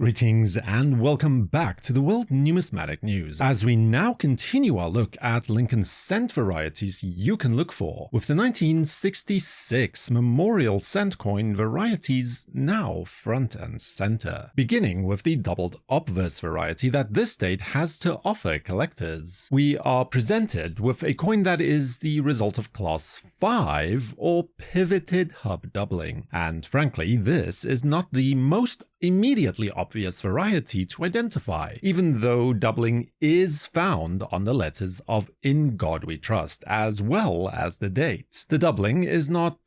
Greetings and welcome back to the World Numismatic News, as we now continue our look at Lincoln cent varieties you can look for, with the 1966 Memorial Cent coin Varieties now front and center, beginning with the doubled obverse variety that this date has to offer collectors. We are presented with a coin that is the result of Class 5 or pivoted hub doubling, and frankly this is not the most immediately obvious variety to identify, even though doubling is found on the letters of In God We Trust as well as the date. The doubling is not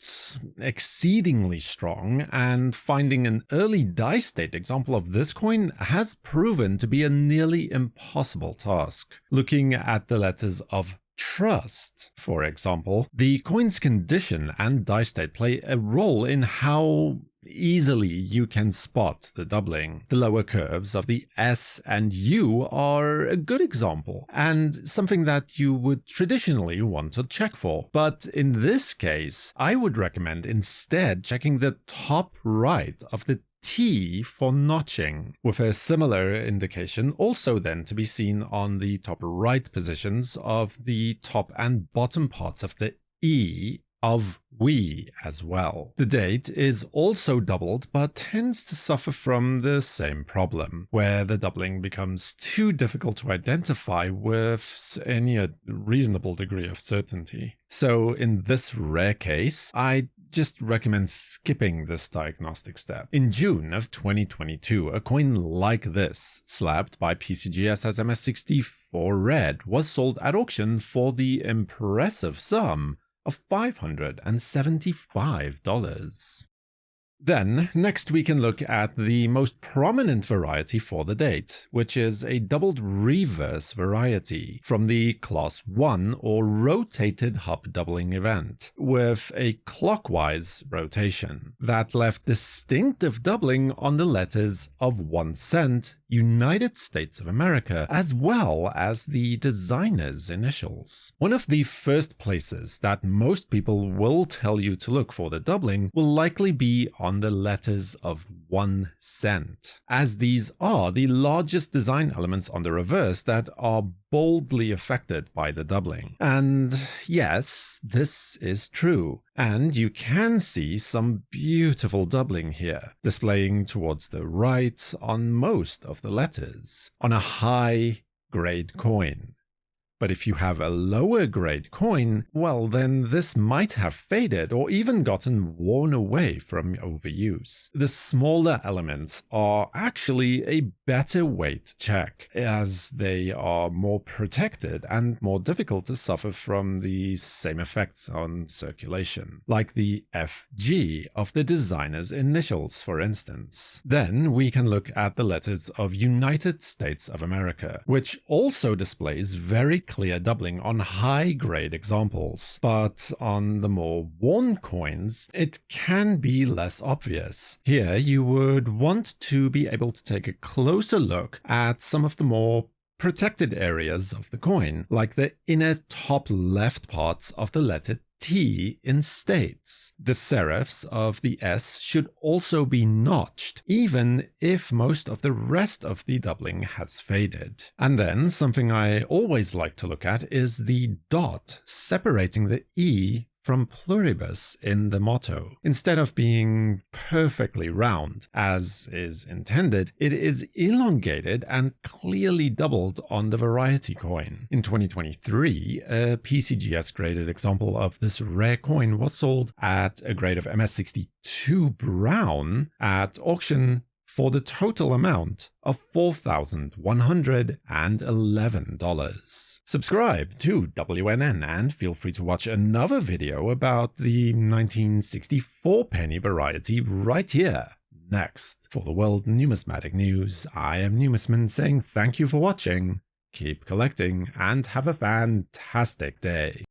exceedingly strong, and finding an early dice date example of this coin has proven to be a nearly impossible task. Looking at the letters of Trust, for example, the coin's condition and dice date play a role in how easily you can spot the doubling. The lower curves of the S and U are a good example, and something that you would traditionally want to check for. But in this case, I would recommend instead checking the top right of the T for notching, with a similar indication also then to be seen on the top right positions of the top and bottom parts of the E of we as well. The date is also doubled, but tends to suffer from the same problem, where the doubling becomes too difficult to identify with any reasonable degree of certainty. So in this rare case, I just recommend skipping this diagnostic step. In June of 2022, a coin like this, slabbed by PCGS as MS64 Red, was sold at auction for the impressive sum of $575. Then, next we can look at the most prominent variety for the date, which is a doubled reverse variety from the Class 1 or rotated hub doubling event, with a clockwise rotation that left distinctive doubling on the letters of 1 cent, United States of America, as well as the designer's initials. One of the first places that most people will tell you to look for the doubling will likely be on the letters of 1 cent, as these are the largest design elements on the reverse that are boldly affected by the doubling. And yes, this is true, and you can see some beautiful doubling here, displaying towards the right on most of the letters, on a high grade coin. But if you have a lower grade coin, well then this might have faded or even gotten worn away from overuse. The smaller elements are actually a better way to check, as they are more protected and more difficult to suffer from the same effects on circulation, like the FG of the designer's initials, for instance. Then we can look at the letters of United States of America, which also displays very clear doubling on high-grade examples, but on the more worn coins, it can be less obvious. Here, you would want to be able to take a closer look at some of the more protected areas of the coin, like the inner top left parts of the letter T in states. The serifs of the S should also be notched, even if most of the rest of the doubling has faded. And then something I always like to look at is the dot separating the E from pluribus in the motto. Instead of being perfectly round, as is intended, it is elongated and clearly doubled on the variety coin. In 2023, a PCGS graded example of this rare coin was sold at a grade of MS62 Brown at auction for the total amount of $4,111. Subscribe to WNN and feel free to watch another video about the 1964 penny variety right here next. For the World Numismatic News, I am Numisman saying thank you for watching, keep collecting, and have a fantastic day.